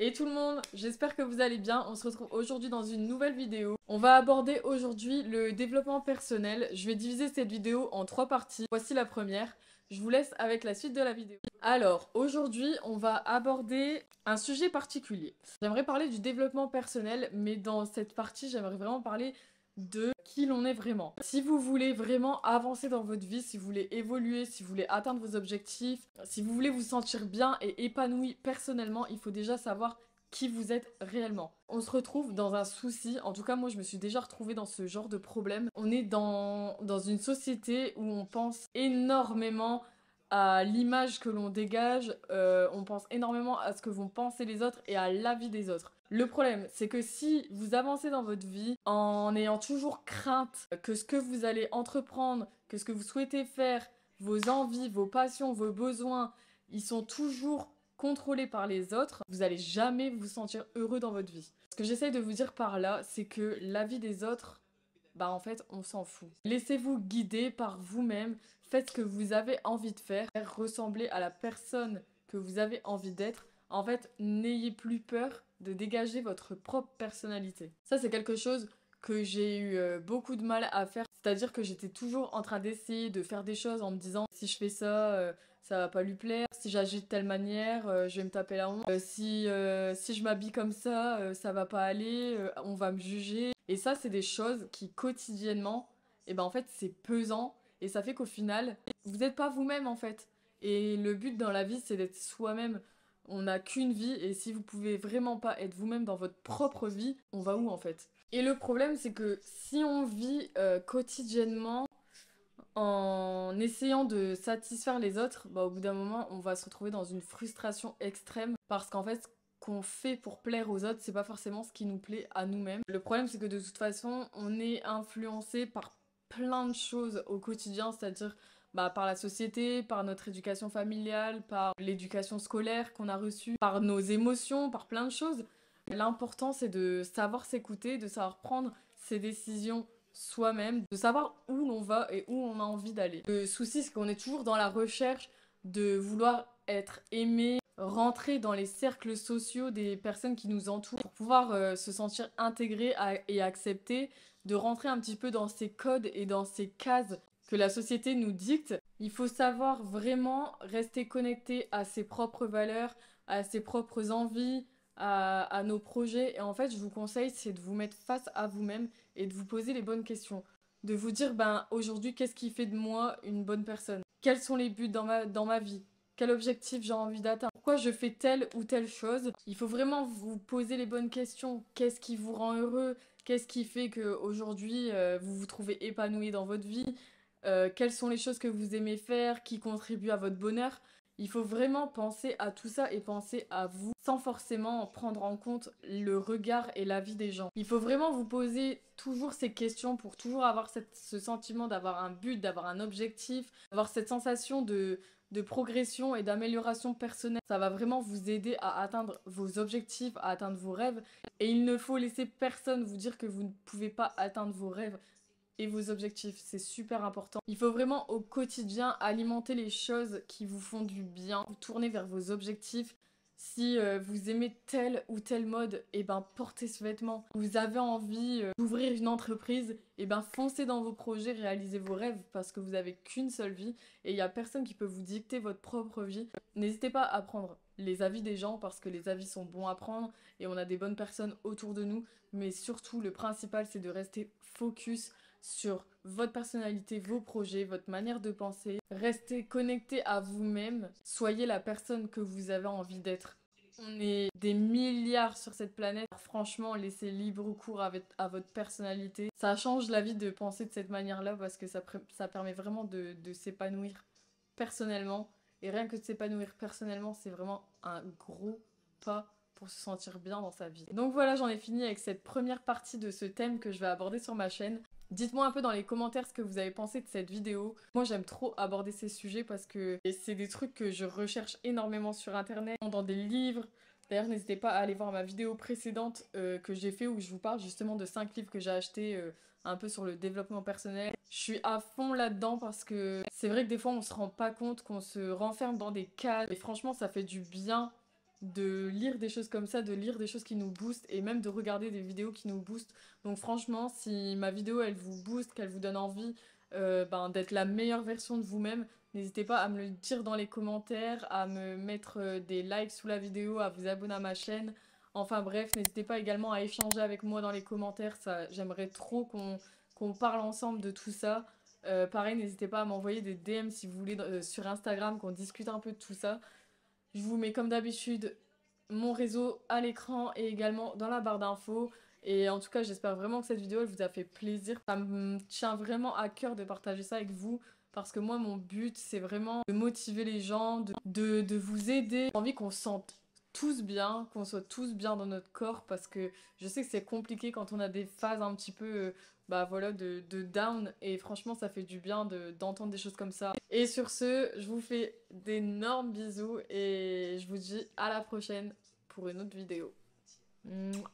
Et tout le monde, j'espère que vous allez bien. On se retrouve aujourd'hui dans une nouvelle vidéo. On va aborder aujourd'hui le développement personnel. Je vais diviser cette vidéo en 3 parties. Voici la première. Je vous laisse avec la suite de la vidéo. Alors, aujourd'hui, on va aborder un sujet particulier. J'aimerais parler du développement personnel, mais dans cette partie, j'aimerais vraiment parler de qui l'on est vraiment. Si vous voulez vraiment avancer dans votre vie, si vous voulez évoluer, si vous voulez atteindre vos objectifs, si vous voulez vous sentir bien et épanoui personnellement, il faut déjà savoir qui vous êtes réellement. On se retrouve dans un souci, en tout cas moi je me suis déjà retrouvée dans ce genre de problème. On est dans une société où on pense énormément à l'image que l'on dégage, on pense énormément à ce que vont penser les autres et à l'avis des autres. Le problème, c'est que si vous avancez dans votre vie en ayant toujours crainte que ce que vous allez entreprendre, que ce que vous souhaitez faire, vos envies, vos passions, vos besoins, ils sont toujours contrôlés par les autres, vous allez jamais vous sentir heureux dans votre vie. Ce que j'essaye de vous dire par là, c'est que l'avis des autres, bah en fait, on s'en fout. Laissez-vous guider par vous-même, faites ce que vous avez envie de faire, ressembler à la personne que vous avez envie d'être. En fait, n'ayez plus peur de dégager votre propre personnalité. Ça, c'est quelque chose que j'ai eu beaucoup de mal à faire. C'est-à-dire que j'étais toujours en train d'essayer de faire des choses en me disant si je fais ça, ça va pas lui plaire. Si j'agis de telle manière, je vais me taper la honte. Si je m'habille comme ça va pas aller, on va me juger. Et ça, c'est des choses qui quotidiennement, et ben en fait, c'est pesant. Et ça fait qu'au final, vous n'êtes pas vous-même en fait. Et le but dans la vie, c'est d'être soi-même. On n'a qu'une vie et si vous pouvez vraiment pas être vous-même dans votre propre vie, on va où en fait? Et le problème, c'est que si on vit quotidiennement en essayant de satisfaire les autres, bah, au bout d'un moment, on va se retrouver dans une frustration extrême parce qu'en fait, ce qu'on fait pour plaire aux autres, c'est pas forcément ce qui nous plaît à nous-mêmes. Le problème, c'est que de toute façon, on est influencé par plein de choses au quotidien, c'est-à-dire bah, par la société, par notre éducation familiale, par l'éducation scolaire qu'on a reçue, par nos émotions, par plein de choses. L'important, c'est de savoir s'écouter, de savoir prendre ses décisions soi-même, de savoir où l'on va et où on a envie d'aller. Le souci, c'est qu'on est toujours dans la recherche de vouloir être aimé, rentrer dans les cercles sociaux des personnes qui nous entourent pour pouvoir se sentir intégré et accepté, de rentrer un petit peu dans ces codes et dans ces cases que la société nous dicte. Il faut savoir vraiment rester connecté à ses propres valeurs, à ses propres envies, à nos projets. Et en fait, je vous conseille, c'est de vous mettre face à vous-même et de vous poser les bonnes questions. De vous dire, ben, aujourd'hui, qu'est-ce qui fait de moi une bonne personne? Quels sont les buts dans ma vie? Quel objectif j'ai envie d'atteindre? Pourquoi je fais telle ou telle chose? Il faut vraiment vous poser les bonnes questions. Qu'est-ce qui vous rend heureux? Qu'est-ce qui fait qu'aujourd'hui, vous vous trouvez épanoui dans votre vie? Quelles sont les choses que vous aimez faire? Qui contribuent à votre bonheur? Il faut vraiment penser à tout ça et penser à vous sans forcément prendre en compte le regard et l'avis des gens. Il faut vraiment vous poser toujours ces questions pour toujours avoir ce sentiment d'avoir un but, d'avoir un objectif, d'avoir cette sensation de progression et d'amélioration personnelle. Ça va vraiment vous aider à atteindre vos objectifs, à atteindre vos rêves. Et il ne faut laisser personne vous dire que vous ne pouvez pas atteindre vos rêves et vos objectifs, c'est super important. Il faut vraiment au quotidien alimenter les choses qui vous font du bien, vous tourner vers vos objectifs. Si vous aimez tel ou tel mode, et ben portez ce vêtement. Vous avez envie d'ouvrir une entreprise, et ben foncez dans vos projets, réalisez vos rêves parce que vous avez qu'une seule vie et il n'y a personne qui peut vous dicter votre propre vie. N'hésitez pas à prendre les avis des gens parce que les avis sont bons à prendre et on a des bonnes personnes autour de nous, mais surtout le principal c'est de rester focus sur votre personnalité, vos projets, votre manière de penser. Restez connecté à vous-même. Soyez la personne que vous avez envie d'être. On est des milliards sur cette planète. Alors franchement, laissez libre cours à votre personnalité. Ça change la vie de penser de cette manière-là parce que ça permet vraiment de s'épanouir personnellement. Et rien que de s'épanouir personnellement, c'est vraiment un gros pas pour se sentir bien dans sa vie. Donc voilà, j'en ai fini avec cette première partie de ce thème que je vais aborder sur ma chaîne. Dites-moi un peu dans les commentaires ce que vous avez pensé de cette vidéo. Moi j'aime trop aborder ces sujets parce que c'est des trucs que je recherche énormément sur internet, dans des livres. D'ailleurs n'hésitez pas à aller voir ma vidéo précédente que j'ai fait où je vous parle justement de 5 livres que j'ai achetés un peu sur le développement personnel. Je suis à fond là-dedans parce que c'est vrai que des fois on se rend pas compte qu'on se renferme dans des cases. Et franchement ça fait du bien de lire des choses comme ça, de lire des choses qui nous boostent et même de regarder des vidéos qui nous boostent. Donc franchement, si ma vidéo elle vous booste, qu'elle vous donne envie d'être la meilleure version de vous-même, n'hésitez pas à me le dire dans les commentaires, à me mettre des likes sous la vidéo, à vous abonner à ma chaîne. Enfin bref, n'hésitez pas également à échanger avec moi dans les commentaires, ça, j'aimerais trop qu'on parle ensemble de tout ça. Pareil, n'hésitez pas à m'envoyer des DM si vous voulez sur Instagram, qu'on discute un peu de tout ça. Je vous mets comme d'habitude mon réseau à l'écran et également dans la barre d'infos. Et en tout cas, j'espère vraiment que cette vidéo elle vous a fait plaisir. Ça me tient vraiment à cœur de partager ça avec vous. Parce que moi, mon but, c'est vraiment de motiver les gens, de vous aider. J'ai envie qu'on se sente tous bien, qu'on soit tous bien dans notre corps. Parce que je sais que c'est compliqué quand on a des phases un petit peu voilà, de down. Et franchement, ça fait du bien d'entendre des choses comme ça. Et sur ce, je vous fais d'énormes bisous et je vous dis à la prochaine pour une autre vidéo. Mouah.